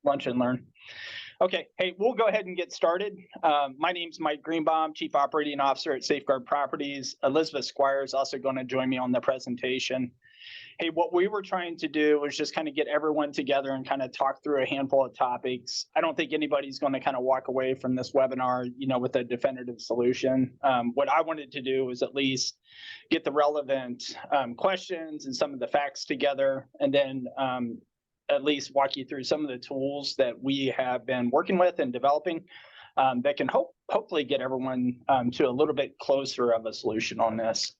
lunch and learn. Okay, hey, we'll go ahead and get started. My name's Mike Greenbaum, Chief Operating Officer at Safeguard Properties. Elizabeth Squires also going to join me on the presentation. Hey, what we were trying to do was just kind of get everyone together and kind of talk through a handful of topics. I don't think anybody's going to kind of walk away from this webinar, with a definitive solution. What I wanted to do was at least get the relevant questions and some of the facts together, and then at least walk you through some of the tools that we have been working with and developing that can hopefully get everyone to a little bit closer of a solution on this.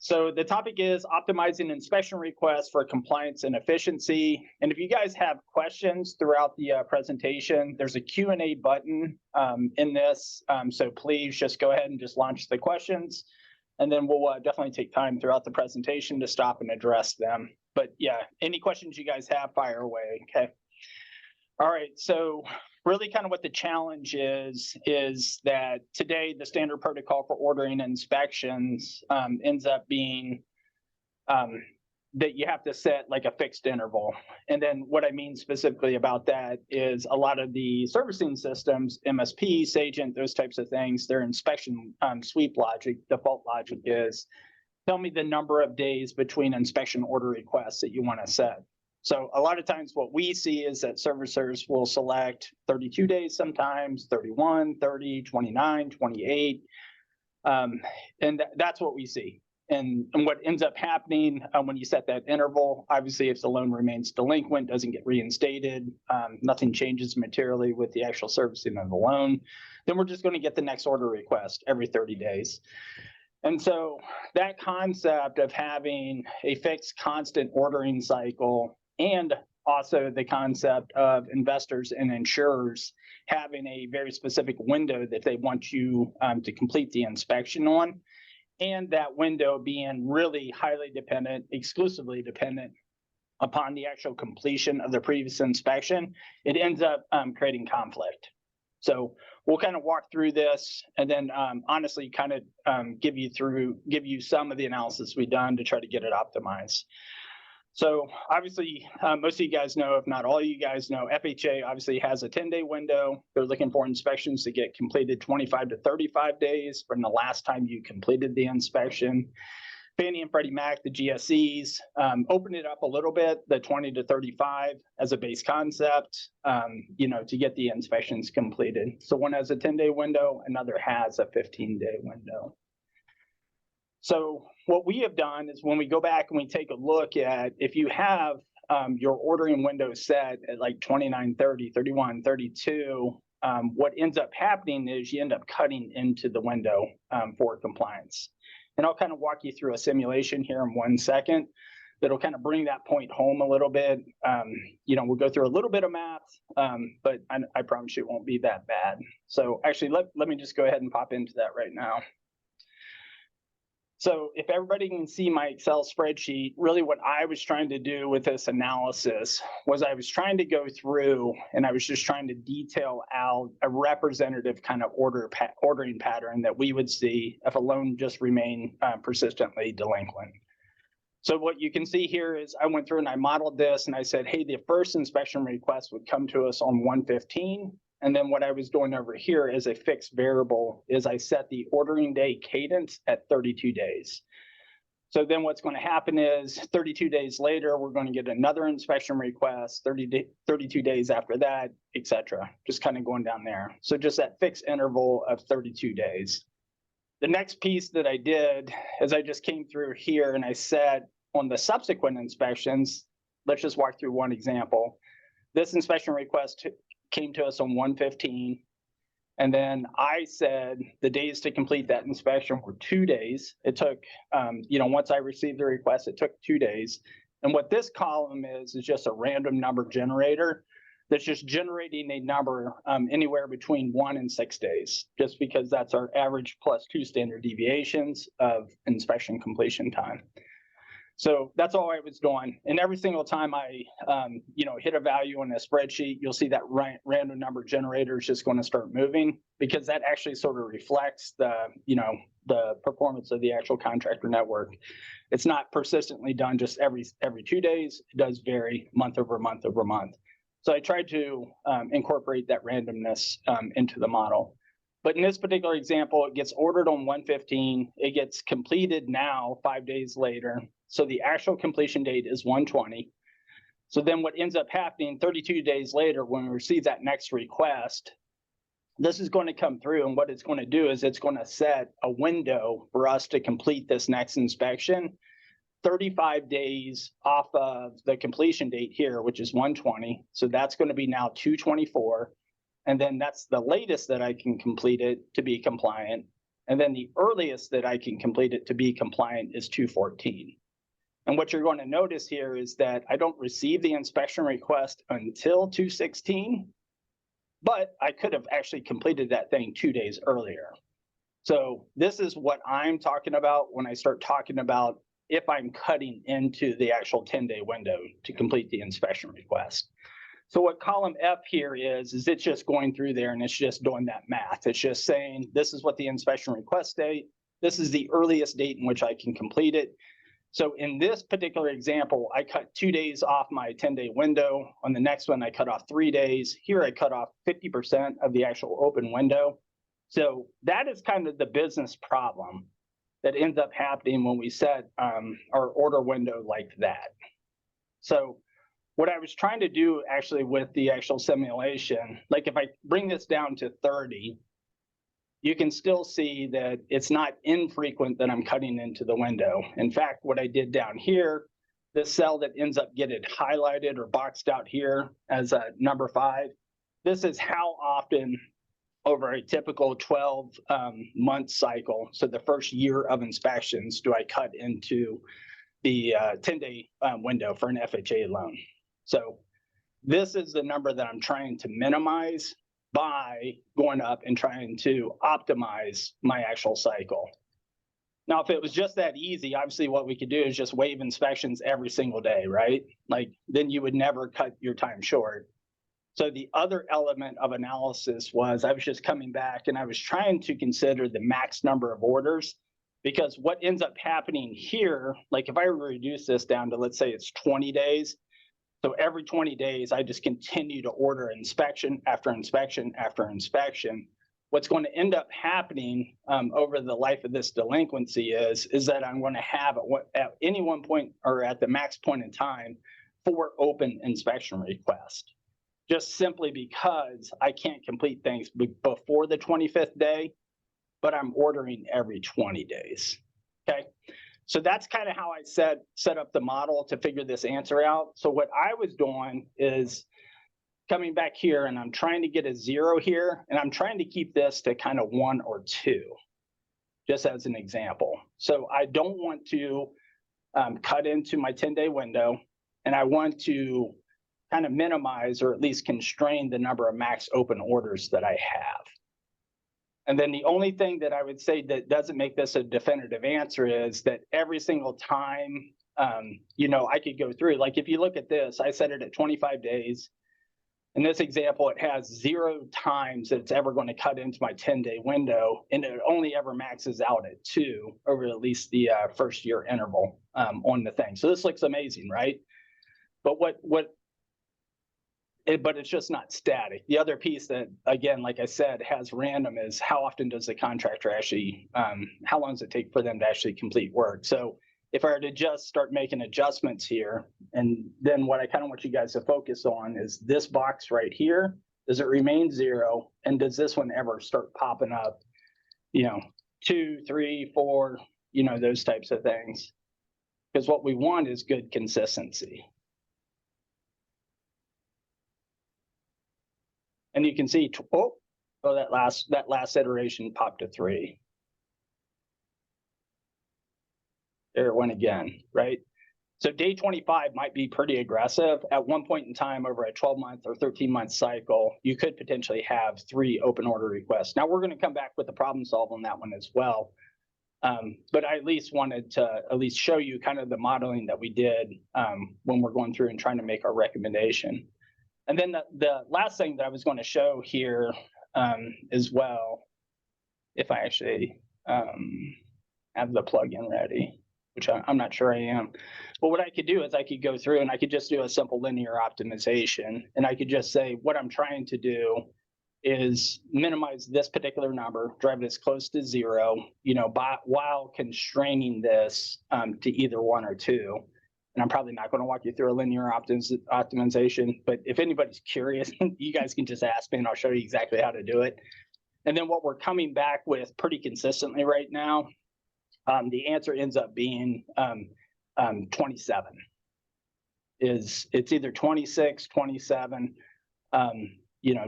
So the topic is optimizing inspection requests for compliance and efficiency. And if you guys have questions throughout the presentation, there's a Q&A button in this. So please just go ahead and just launch the questions. And then we'll definitely take time throughout the presentation to stop and address them. But yeah, any questions you guys have, fire away, okay? All right, so really kind of what the challenge is that today the standard protocol for ordering inspections ends up being that you have to set like a fixed interval. And then what I mean specifically about that is a lot of the servicing systems, MSP, Sagent, those types of things, their inspection sweep logic, default logic is, tell me the number of days between inspection order requests that you want to set. So a lot of times what we see is that servicers will select 32 days sometimes, 31, 30, 29, 28. And that's what we see. And what ends up happening when you set that interval, obviously if the loan remains delinquent, doesn't get reinstated, nothing changes materially with the actual servicing of the loan, then we're just going to get the next order request every 30 days. And so that concept of having a fixed constant ordering cycle, and also the concept of investors and insurers having a very specific window that they want you to complete the inspection on, and that window being really highly dependent, exclusively dependent upon the actual completion of the previous inspection, it ends up creating conflict. So we'll kind of walk through this and then honestly kind of give you some of the analysis we've done to try to get it optimized. So obviously, most of you guys know, if not all of you guys know, FHA obviously has a 10-day window. They're looking for inspections to get completed 25 to 35 days from the last time you completed the inspection. Fannie and Freddie Mac, the GSEs, opened it up a little bit, the 20 to 35 as a base concept, to get the inspections completed. So one has a 10-day window, another has a 15-day window. So what we have done is when we go back and we take a look at, if you have your ordering window set at like 29, 30, 31, 32, what ends up happening is you end up cutting into the window for compliance. And I'll kind of walk you through a simulation here in 1 second that'll kind of bring that point home a little bit. We'll go through a little bit of math, but I promise you it won't be that bad. So actually, let me just go ahead and pop into that right now. So if everybody can see my Excel spreadsheet, really what I was trying to do with this analysis was I was trying to go through and I was just trying to detail out a representative kind of ordering pattern that we would see if a loan just remained persistently delinquent. So what you can see here is I went through and I modeled this and I said, hey, the first inspection request would come to us on 1/15. And then what I was doing over here as a fixed variable is I set the ordering day cadence at 32 days. So then what's going to happen is 32 days later, we're going to get another inspection request, 32 days after that, et cetera, just kind of going down there. So just that fixed interval of 32 days. The next piece that I did is I just came through here and I said on the subsequent inspections, let's just walk through one example. This inspection request came to us on 1/15, and then I said the days to complete that inspection were 2 days. It took, once I received the request, it took 2 days. And what this column is just a random number generator that's just generating a number anywhere between 1 and 6 days, just because that's our average plus 2 standard deviations of inspection completion time. So that's all I was doing. And every single time I, hit a value in a spreadsheet, you'll see that random number generator is just going to start moving, because that actually sort of reflects the performance of the actual contractor network. It's not persistently done just every 2 days. It does vary month over month over month. So I tried to incorporate that randomness into the model. But in this particular example, it gets ordered on 115. It gets completed now 5 days later. So the actual completion date is 120. So then what ends up happening 32 days later, when we receive that next request, this is going to come through, and what it's going to do is it's going to set a window for us to complete this next inspection 35 days off of the completion date here, which is 120. So that's going to be now 224. And then that's the latest that I can complete it to be compliant. And then the earliest that I can complete it to be compliant is 214. And what you're going to notice here is that I don't receive the inspection request until 216, but I could have actually completed that thing 2 days earlier. So this is what I'm talking about when I start talking about if I'm cutting into the actual 10-day window to complete the inspection request. So what column F here is it's just going through there and it's just doing that math. It's just saying, this is what the inspection request date, this is the earliest date in which I can complete it. So in this particular example, I cut 2 days off my 10-day window. On the next one, I cut off 3 days. Here, I cut off 50% of the actual open window. So that is kind of the business problem that ends up happening when we set our order window like that. So what I was trying to do actually with the actual simulation, like if I bring this down to 30, you can still see that it's not infrequent that I'm cutting into the window. In fact, what I did down here, this cell that ends up getting highlighted or boxed out here as a number 5, this is how often over a typical 12-month cycle, so the first year of inspections, do I cut into the 10-day window for an FHA loan. So this is the number that I'm trying to minimize by going up and trying to optimize my actual cycle. Now, if it was just that easy, obviously what we could do is just waive inspections every single day, right? Like then you would never cut your time short. So the other element of analysis was I was just coming back and I was trying to consider the max number of orders, because what ends up happening here, like if I reduce this down to, let's say it's 20 days, so every 20 days, I just continue to order inspection after inspection after inspection. What's going to end up happening over the life of this delinquency is that I'm going to have at any one point or at the max point in time 4 open inspection requests, just simply because I can't complete things before the 25th day, but I'm ordering every 20 days. Okay. So that's kind of how I set up the model to figure this answer out. So what I was doing is coming back here and I'm trying to get a 0 here, and I'm trying to keep this to kind of 1 or 2, just as an example. So I don't want to cut into my 10-day window, and I want to kind of minimize or at least constrain the number of max open orders that I have. And then the only thing that I would say that doesn't make this a definitive answer is that every single time, I could go through, like if you look at this, I set it at 25 days. In this example, it has 0 times that it's ever going to cut into my 10-day window, and it only ever maxes out at 2 over at least the first year interval on the thing. So this looks amazing, right? But but it's just not static. The other piece that, again, like I said, has random is how often does the contractor actually, how long does it take for them to actually complete work? So if I were to just start making adjustments here, and then what I kind of want you guys to focus on is this box right here, does it remain 0? And does this one ever start popping up, 2, 3, 4, those types of things? Because what we want is good consistency. And you can see, that last iteration popped to 3. There it went again, right? So day 25 might be pretty aggressive. At one point in time over a 12-month or 13-month cycle, you could potentially have 3 open order requests. Now we're going to come back with the problem solve on that one as well. But I at least wanted to show you kind of the modeling that we did when we're going through and trying to make our recommendation. And then the last thing that I was going to show here as well, if I actually have the plugin ready. which I'm not sure I am. But what I could do is I could go through and I could just do a simple linear optimization. And I could just say, what I'm trying to do is minimize this particular number, drive it as close to zero, while constraining this to either one or two. And I'm probably not going to walk you through a linear optimization, but if anybody's curious, you guys can just ask me and I'll show you exactly how to do it. And then what we're coming back with pretty consistently right now, the answer ends up being 27. It's either 26, 27,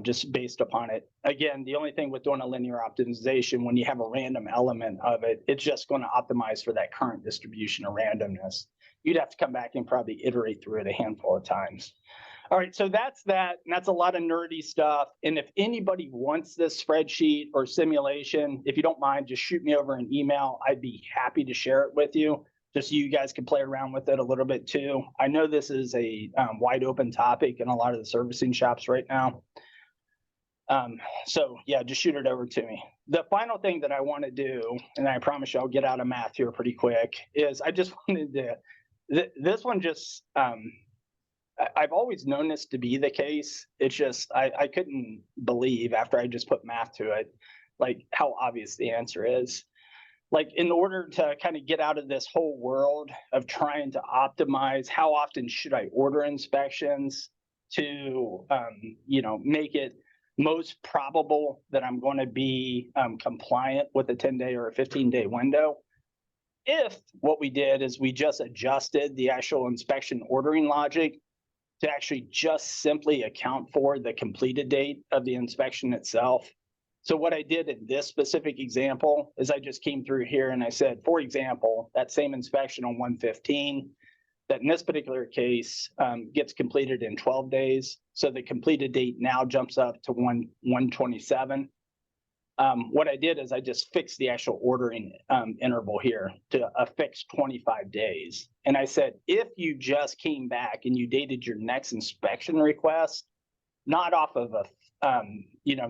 just based upon it. Again, the only thing with doing a linear optimization, when you have a random element of it, it's just going to optimize for that current distribution of randomness. You'd have to come back and probably iterate through it a handful of times. All right, so that's that. And that's a lot of nerdy stuff. And if anybody wants this spreadsheet or simulation, if you don't mind, just shoot me over an email. I'd be happy to share it with you, just so you guys can play around with it a little bit too. I know this is a wide open topic in a lot of the servicing shops right now. So yeah, just shoot it over to me. The final thing that I want to do, and I promise you I'll get out of math here pretty quick, is I just wanted to, this one just, I've always known this to be the case. It's just, I couldn't believe after I just put math to it, like how obvious the answer is. Like in order to kind of get out of this whole world of trying to optimize how often should I order inspections to, make it most probable that I'm going to be compliant with a 10-day or a 15-day window. If what we did is we just adjusted the actual inspection ordering logic to actually just simply account for the completed date of the inspection itself. So what I did in this specific example is I just came through here and I said, for example, that same inspection on 115, that in this particular case gets completed in 12 days. So the completed date now jumps up to 127. What I did is I just fixed the actual ordering interval here to a fixed 25 days. And I said, if you just came back and you dated your next inspection request, not off of a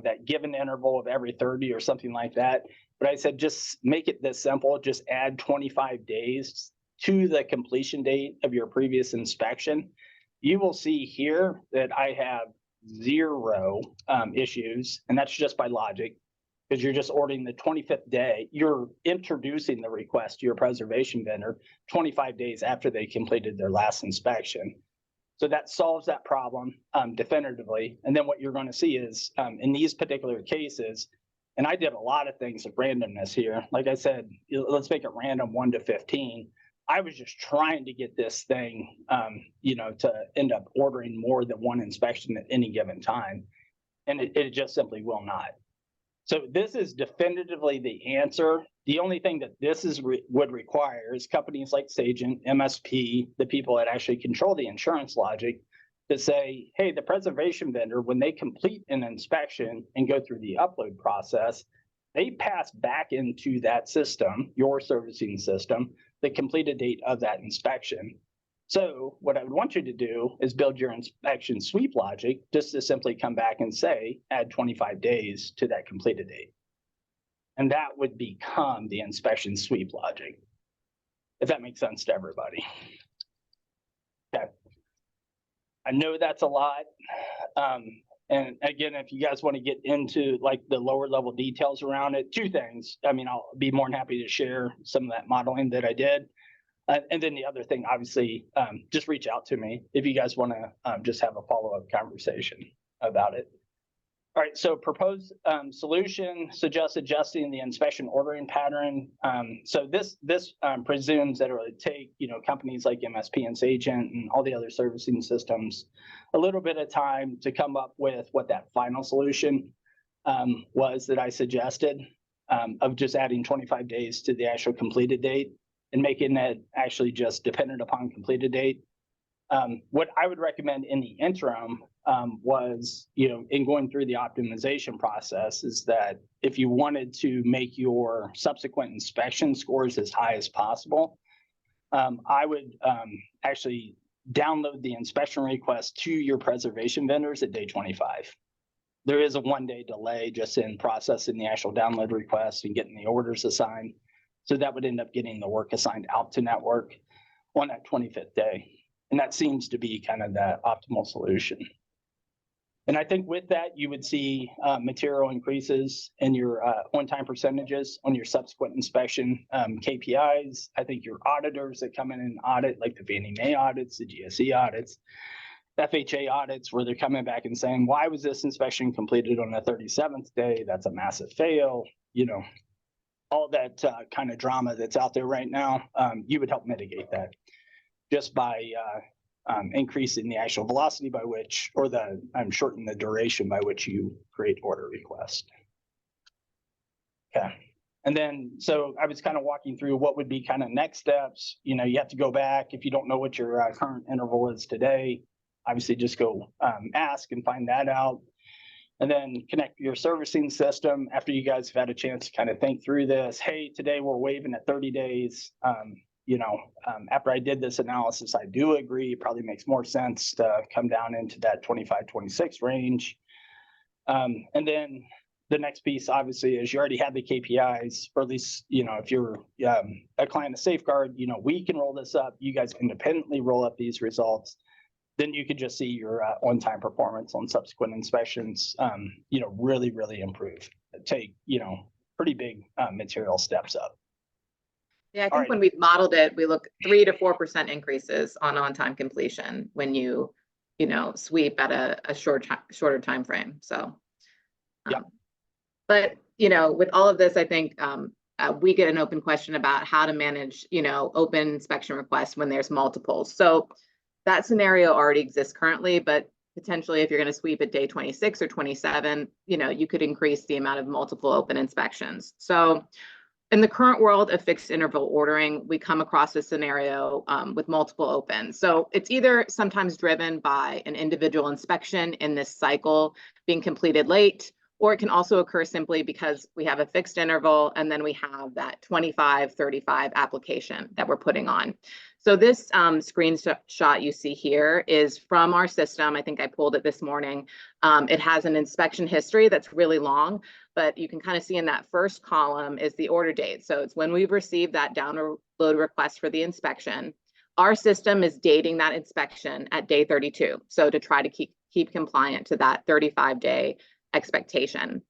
that given interval of every 30 or something like that. But I said, just make it this simple. Just add 25 days to the completion date of your previous inspection. You will see here that I have 0 issues, and that's just by logic, because you're just ordering the 25th day. You're introducing the request to your preservation vendor 25 days after they completed their last inspection. So that solves that problem definitively. And then what you're going to see is in these particular cases, and I did a lot of things of randomness here. Like I said, let's make it random 1 to 15. I was just trying to get this thing, to end up ordering more than one inspection at any given time. And it just simply will not. So this is definitively the answer. The only thing that this would require is companies like Sagent, MSP, the people that actually control the insurance logic, to say, hey, the preservation vendor, when they complete an inspection and go through the upload process, they pass back into that system, your servicing system, the completed date of that inspection. So what I would want you to do is build your inspection sweep logic just to simply come back and say, add 25 days to that completed date. And that would become the inspection sweep logic, if that makes sense to everybody. Okay. I know that's a lot. And again, if you guys want to get into like the lower level details around it, 2 things. I mean, I'll be more than happy to share some of that modeling that I did. And then the other thing, obviously, just reach out to me if you guys want to just have a follow-up conversation about it. All right, so proposed solution suggests adjusting the inspection ordering pattern. So this presumes that it would take companies like MSP and Sagent and all the other servicing systems a little bit of time to come up with what that final solution was that I suggested of just adding 25 days to the actual completed date and making that actually just dependent upon completed date. What I would recommend in the interim was, in going through the optimization process, is that if you wanted to make your subsequent inspection scores as high as possible, I would actually download the inspection request to your preservation vendors at day 25. There is a 1-day delay just in processing the actual download request and getting the orders assigned. So that would end up getting the work assigned out to network on that 25th day. And that seems to be kind of the optimal solution. And I think with that, you would see material increases in your on-time percentages on your subsequent inspection KPIs. I think your auditors that come in and audit, like the Fannie Mae audits, the GSE audits, FHA audits, where they're coming back and saying, why was this inspection completed on the 37th day? That's a massive fail. You know, all that kind of drama that's out there right now, you would help mitigate that just by increasing the actual velocity by which, or shorten the duration by which you create order request. Okay. And then, so I was kind of walking through what would be kind of next steps. You know, you have to go back if you don't know what your current interval is today. Obviously, just go ask and find that out. And then connect your servicing system after you guys have had a chance to kind of think through this. Hey, today we're waiving at 30 days. After I did this analysis, I do agree it probably makes more sense to come down into that 25, 26 range. And then the next piece, obviously, is you already have the KPIs, or at least, you know, if you're a client of Safeguard, you know, we can roll this up. You guys independently roll up these results. Then you could just see your on-time performance on subsequent inspections, really, really improve. Take, pretty big material steps up. Yeah, I think when we modeled it, we look 3 to 4% increases on-time completion when you sweep at a shorter time frame. So, but with all of this, I think we get an open question about how to manage open inspection requests when there's multiples. So that scenario already exists currently, but potentially if you're going to sweep at day 26 or 27, you could increase the amount of multiple open inspections. So in the current world of fixed interval ordering, we come across a scenario with multiple opens. So it's either sometimes driven by an individual inspection in this cycle being completed late, or it can also occur simply because we have a fixed interval and then we have that 25-35 application that we're putting on. So this screenshot you see here is from our system. I think I pulled it this morning. It has an inspection history that's really long, but you can kind of see in that first column is the order date. So it's when we've received that download request for the inspection. Our system is dating that inspection at day 32. So to try to keep compliant to that 35-day expectation.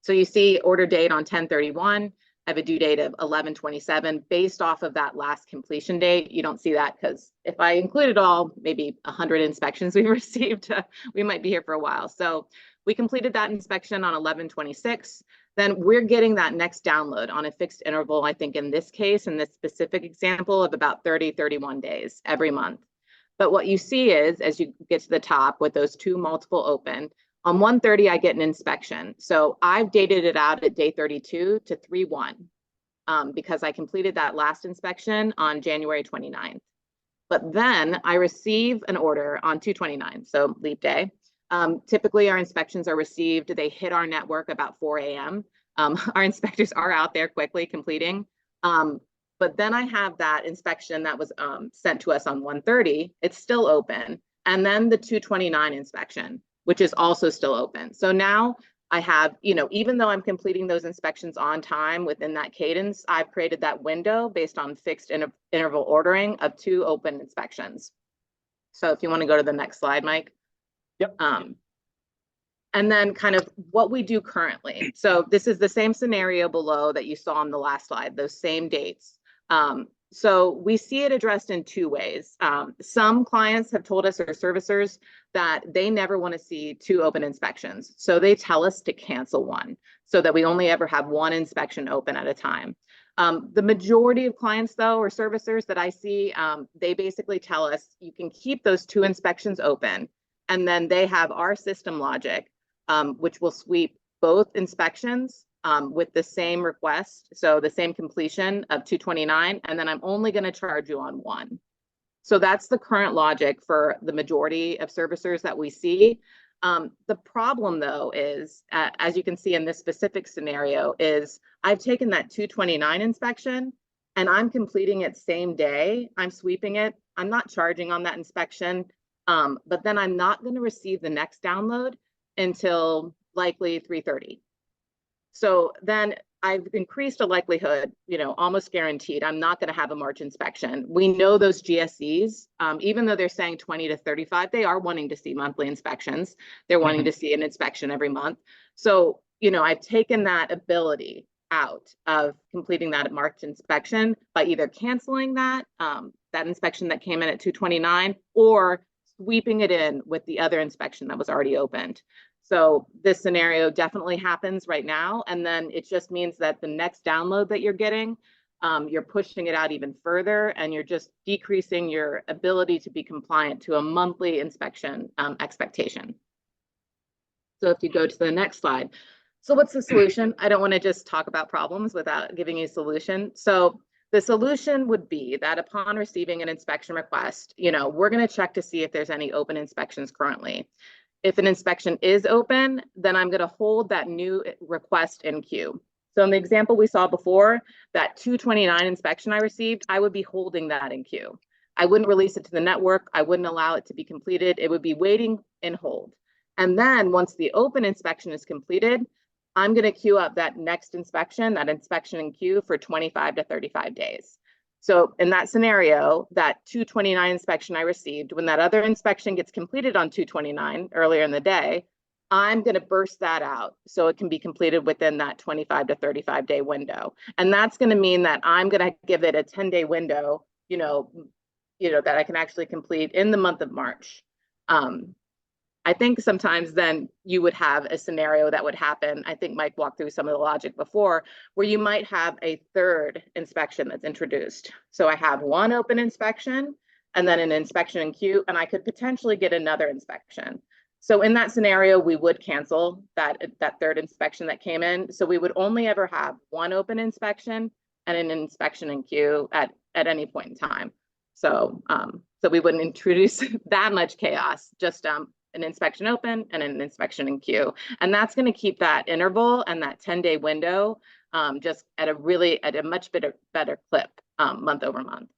So you see order date on 10/31. I have a due date of 11/27 based off of that last completion date. You don't see that because if I included all, maybe 100 inspections we've received, we might be here for a while. So we completed that inspection on 11/26. Then we're getting that next download on a fixed interval, I think in this case, in this specific example, of about 30-31 days every month. But what you see is, as you get to the top with those two multiple open, on 1/30, I get an inspection. So I've dated it out at day 32 to 3/1 because I completed that last inspection on January 29th. But then I receive an order on 2/29, so leap day. Typically, our inspections are received. They hit our network about 4 a.m. Our inspectors are out there quickly completing. But then I have that inspection that was sent to us on 1/30. It's still open. And then the 2/29 inspection, which is also still open. So now I have, even though I'm completing those inspections on time within that cadence, I've created that window based on fixed interval ordering of 2 open inspections. So if you want to go to the next slide, Mike. Yep. And then kind of what we do currently. So this is the same scenario below that you saw on the last slide, those same dates. So we see it addressed in 2 ways. Some clients have told us, or servicers, that they never want to see 2 open inspections. So they tell us to cancel one so that we only ever have 1 inspection open at a time. The majority of clients, though, or servicers that I see, they basically tell us you can keep those 2 inspections open, and then they have our system logic, which will sweep both inspections with the same request, so the same completion of 2/29, and then I'm only going to charge you on 1. So that's the current logic for the majority of servicers that we see. The problem, though, is, as you can see in this specific scenario, is I've taken that 2/29 inspection and I'm completing it same day. I'm sweeping it. I'm not charging on that inspection, but then I'm not going to receive the next download until likely 3/30. So then I've increased a likelihood, almost guaranteed, I'm not going to have a March inspection. We know those GSEs, even though they're saying 20 to 35, they are wanting to see monthly inspections. They're wanting to see an inspection every month. So, I've taken that ability out of completing that March inspection by either canceling that inspection that came in at 229 or sweeping it in with the other inspection that was already opened. So this scenario definitely happens right now. And then it just means that the next download that you're getting, you're pushing it out even further, and you're just decreasing your ability to be compliant to a monthly inspection expectation. So if you go to the next slide. So what's the solution? I don't want to just talk about problems without giving you a solution. So the solution would be that upon receiving an inspection request, we're going to check to see if there's any open inspections currently. If an inspection is open, then I'm going to hold that new request in queue. So in the example we saw before, that 229 inspection I received, I would be holding that in queue. I wouldn't release it to the network. I wouldn't allow it to be completed. It would be waiting in hold. And then once the open inspection is completed, I'm going to queue up that next inspection, that inspection in queue for 25 to 35 days. So in that scenario, that 229 inspection I received, when that other inspection gets completed on 229 earlier in the day, I'm going to burst that out so it can be completed within that 25 to 35 day window. And that's going to mean that I'm going to give it a 10-day window, that I can actually complete in the month of March. I think sometimes then you would have a scenario that would happen. I think Mike walked through some of the logic before, where you might have a third inspection that's introduced. So I have one open inspection and then an inspection in queue, and I could potentially get another inspection. So in that scenario, we would cancel that third inspection that came in. So we would only ever have one open inspection and an inspection in queue at any point in time. So we wouldn't introduce that much chaos, just an inspection open and an inspection in queue. And that's going to keep that interval and that 10-day window just at a much better clip month over month.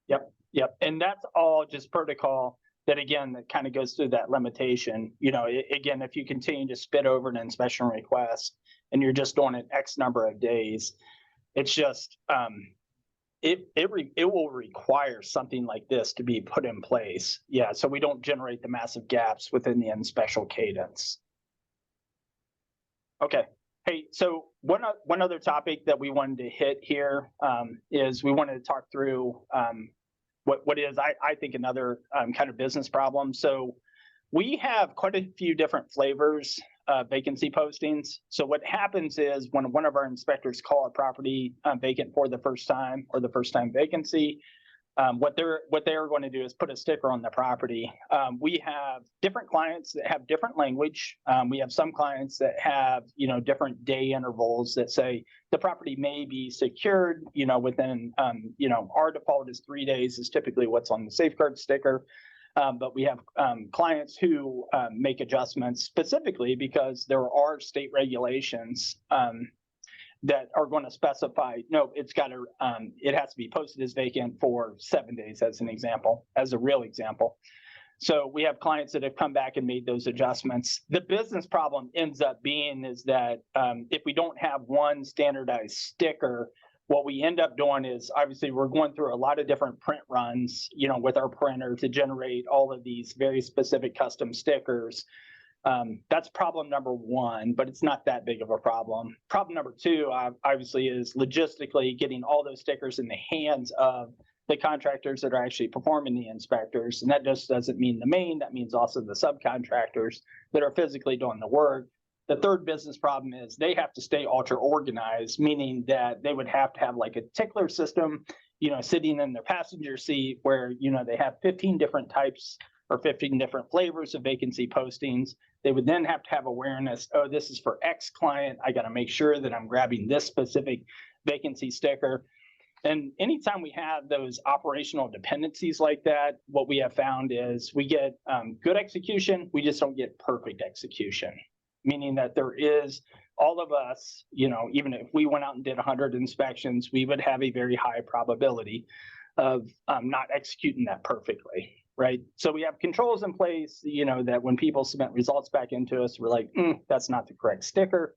Yep. And that's all just protocol that, again, that kind of goes through that limitation. Again, if you continue to spit over an inspection request and you're just doing it X number of days, it's just, it will require something like this to be put in place. Yeah, so we don't generate the massive gaps within the inspection cadence. Okay. Hey, so one other topic that we wanted to hit here is we wanted to talk through what is, I think, another kind of business problem. So we have quite a few different flavors of vacancy postings. So what happens is when one of our inspectors call a property vacant for the first time or the first time vacancy, what they're going to do is put a sticker on the property. We have different clients that have different language. We have some clients that have, different day intervals that say the property may be secured, within, our default is 3 days is typically what's on the safeguard sticker. But we have clients who make adjustments specifically because there are state regulations that are going to specify, no, it has to be posted as vacant for 7 days, as an example, as a real example. So we have clients that have come back and made those adjustments. The business problem ends up being is that if we don't have one standardized sticker, what we end up doing is obviously we're going through a lot of different print runs, with our printer to generate all of these very specific custom stickers. That's problem number one, but it's not that big of a problem. Problem number two, obviously, is logistically getting all those stickers in the hands of the contractors that are actually performing the inspectors. And that just doesn't mean the main, that means also the subcontractors that are physically doing the work. The third business problem is they have to stay ultra organized, meaning that they would have to have like a tickler system, sitting in their passenger seat where, they have 15 different types or 15 different flavors of vacancy postings. They would then have to have awareness, oh, this is for X client. I got to make sure that I'm grabbing this specific vacancy sticker. And anytime we have those operational dependencies like that, what we have found is we get good execution. We just don't get perfect execution. Meaning that there is all of us, even if we went out and did 100 inspections, we would have a very high probability of not executing that perfectly, right? So we have controls in place, that when people submit results back into us, we're like, that's not the correct sticker.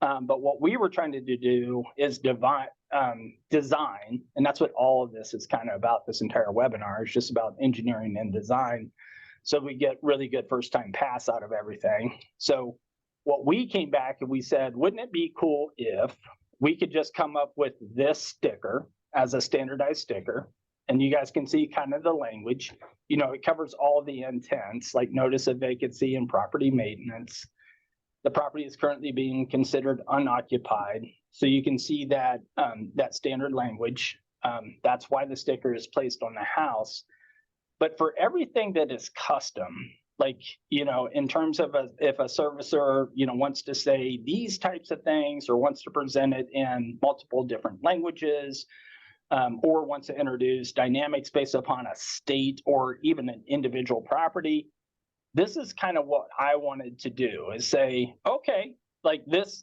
But what we were trying to do is design, and that's what all of this is kind of about. This entire webinar is just about engineering and design. So we get really good first time pass out of everything. So what we came back and we said, wouldn't it be cool if we could just come up with this sticker as a standardized sticker? And you guys can see kind of the language. It covers all the intents, like notice of vacancy and property maintenance. The property is currently being considered unoccupied. So you can see that that standard language. That's why the sticker is placed on the house. But for everything that is custom, like, in terms of if a servicer, wants to say these types of things or wants to present it in multiple different languages, or wants to introduce dynamics based upon a state or even an individual property, this is kind of what I wanted to do, is say, okay, like this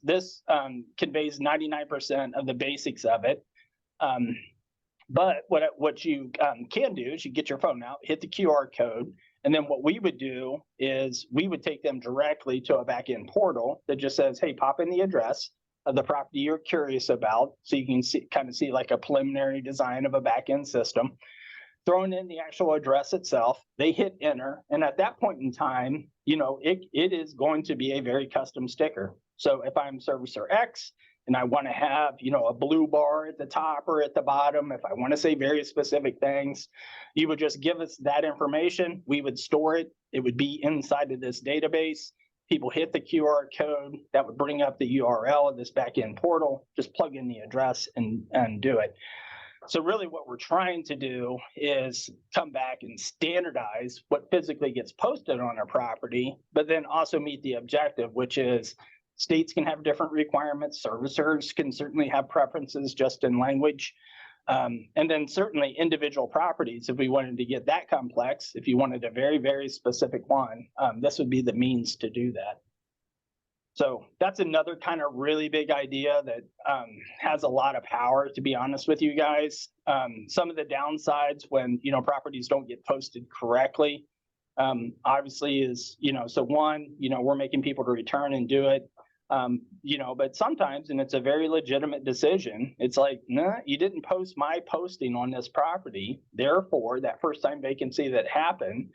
conveys 99% of the basics of it. But what you can do is you get your phone out, hit the QR code, and then what we would do is we would take them directly to a backend portal that just says, hey, pop in the address of the property you're curious about, so you can kind of see like a preliminary design of a backend system. Throwing in the actual address itself, they hit enter, and at that point in time, it is going to be a very custom sticker. So if I'm servicer X and I want to have, a blue bar at the top or at the bottom, if I want to say very specific things, you would just give us that information. We would store it. It would be inside of this database. People hit the QR code, that would bring up the URL of this backend portal, just plug in the address and do it. So really what we're trying to do is come back and standardize what physically gets posted on our property, but then also meet the objective, which is states can have different requirements. Servicers can certainly have preferences just in language. And then certainly individual properties, if we wanted to get that complex, if you wanted a very, very specific one, this would be the means to do that. So that's another kind of really big idea that has a lot of power, to be honest with you guys. Some of the downsides when, properties don't get posted correctly, obviously is, so one, we're making people to return and do it, but sometimes, and it's a very legitimate decision, it's like, nah, you didn't post my posting on this property. Therefore, that first time vacancy that happened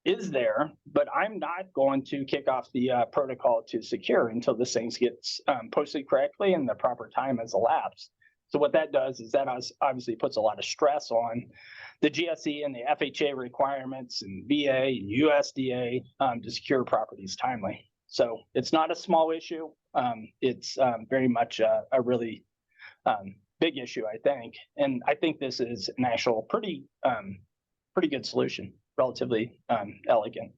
is there, but I'm not going to kick off the protocol to secure until this thing gets posted correctly and the proper time has elapsed. So what that does is that obviously puts a lot of stress on the GSE and the FHA requirements and VA and USDA to secure properties timely. So it's not a small issue. It's very much a really big issue, I think. And I think this is an actual pretty good solution. Relatively elegant.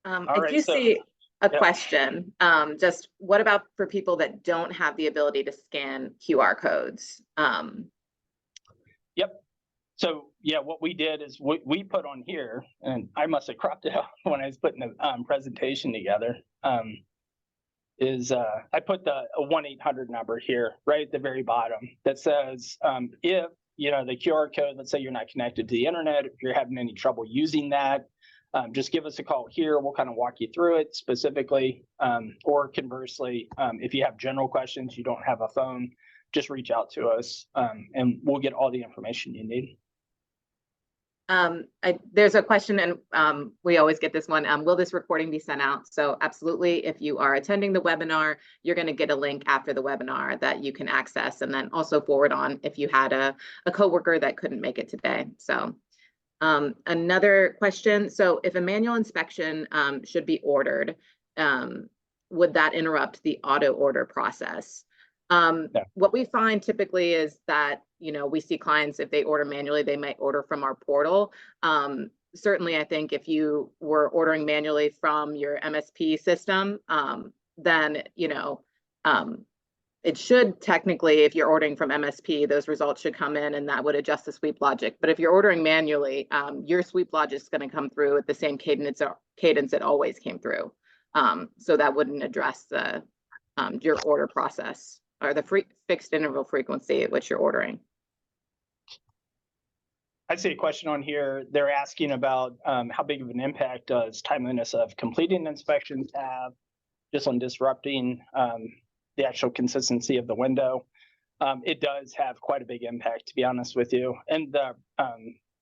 I do see a question. Just what about for people that don't have the ability to scan QR codes? Yep. So yeah, what we did is we put on here, and I must have cropped it out when I was putting the presentation together. I put a 1-800 number here right at the very bottom that says if the QR code, let's say you're not connected to the internet, if you're having any trouble using that, just give us a call here. We'll kind of walk you through it specifically, or conversely, if you have general questions, you don't have a phone, just reach out to us and we'll get all the information you need. There's a question, and we always get this one. Will this recording be sent out? So absolutely, if you are attending the webinar, you're going to get a link after the webinar that you can access and then also forward on if you had a coworker that couldn't make it today. So another question. So if a manual inspection should be ordered, would that interrupt the auto order process? What we find typically is that, we see clients, if they order manually, they might order from our portal. Certainly, I think if you were ordering manually from your MSP system, then, it should technically, if you're ordering from MSP, those results should come in and that would adjust the sweep logic. But if you're ordering manually, your sweep logic is going to come through at the same cadence it always came through. So that wouldn't address the your order process or the fixed interval frequency at which you're ordering. I see a question on here. They're asking about how big of an impact does timeliness of completing inspections have? just on disrupting the actual consistency of the window. It does have quite a big impact, to be honest with you. And the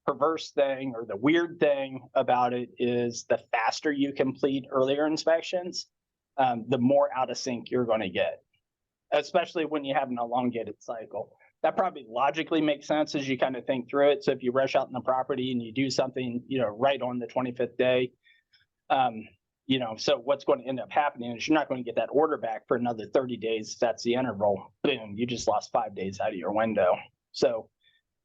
perverse thing or the weird thing about it is the faster you complete earlier inspections, the more out of sync you're going to get, especially when you have an elongated cycle. That probably logically makes sense as you kind of think through it. So if you rush out in the property and you do something, right on the 25th day, so what's going to end up happening is you're not going to get that order back for another 30 days. That's the interval. Boom, you just lost 5 days out of your window. So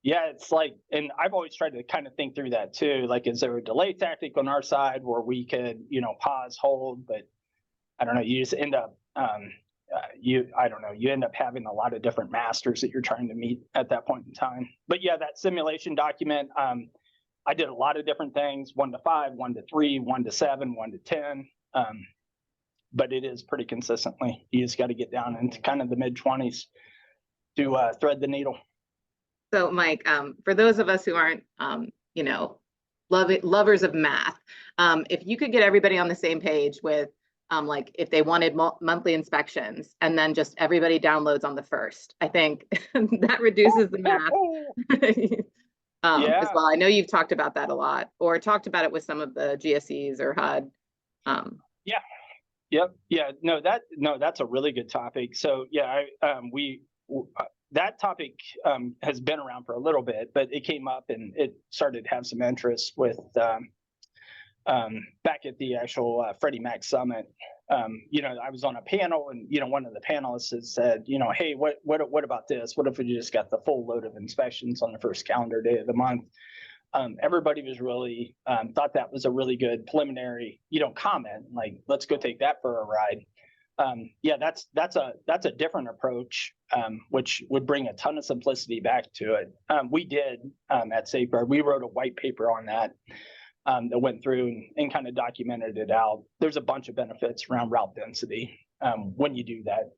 yeah, it's like, and I've always tried to kind of think through that too. Like, is there a delay tactic on our side where we could, pause, hold, but I don't know, you just end up, you end up having a lot of different masters that you're trying to meet at that point in time. But yeah, that simulation document, I did a lot of different things, 1 to 5, 1 to 3, 1 to 7, 1 to 10. But it is pretty consistently. You just got to get down into kind of the mid-20s to thread the needle. So Mike, for those of us who aren't, lovers of math, if you could get everybody on the same page with, like if they wanted monthly inspections and then just everybody downloads on the 1st, I think that reduces the math. As well. I know you've talked about that a lot, or talked about it with some of the GSEs or HUD. That's a really good topic. So yeah, that topic has been around for a little bit, but it came up and it started to have some interest with back at the actual Freddie Mac Summit. I was on a panel and, one of the panelists had said, hey, what about this? What if we just got the full load of inspections on the first calendar day of the month? Everybody was really thought that was a really good preliminary, comment, like, let's go take that for a ride. That's a different approach, which would bring a ton of simplicity back to it. We did at Safeguard, we wrote a white paper on that. That went through and kind of documented it out. There's a bunch of benefits around route density when you do that.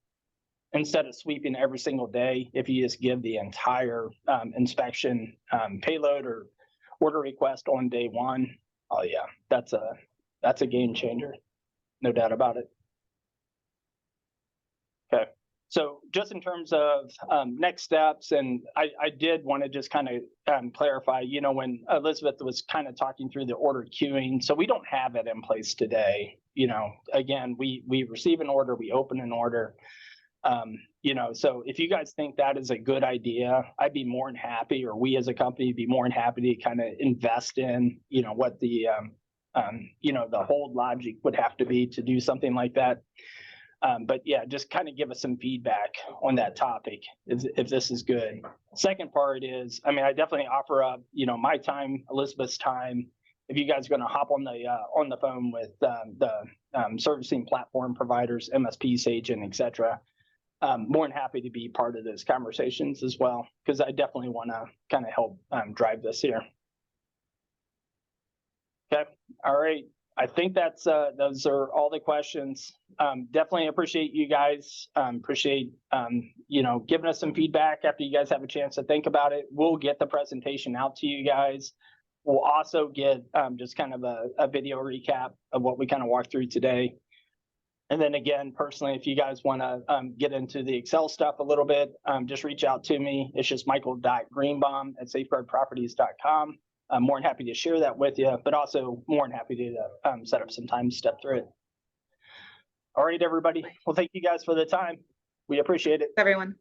Instead of sweeping every single day, if you just give the entire inspection payload or order request on day 1, oh yeah, that's a game changer, no doubt about it. Okay. So just in terms of next steps, and I did want to just kind of clarify, when Elizabeth was kind of talking through the order queuing, so we don't have it in place today. Again, we receive an order, we open an order. So if you guys think that is a good idea, I'd be more than happy, or we as a company would be more than happy to kind of invest in, what the, the hold logic would have to be to do something like that. But yeah, just kind of give us some feedback on that topic if this is good. Second part is, I definitely offer up, my time, Elizabeth's time. If you guys are going to hop on the phone with the servicing platform providers, MSP, Sagent, et cetera, more than happy to be part of those conversations as well, because I definitely want to kind of help drive this here. Okay. All right. I think that's those are all the questions. Definitely appreciate you guys. Appreciate giving us some feedback after you guys have a chance to think about it. We'll get the presentation out to you guys. We'll also get just kind of a video recap of what we kind of walked through today. And then again, personally, if you guys want to get into the Excel stuff a little bit, just reach out to me. It's just michael.greenbaum@safeguardproperties.com. I'm more than happy to share that with you, but also more than happy to set up some time to step through it. All right, everybody. Well, thank you guys for the time. We appreciate it. Everyone.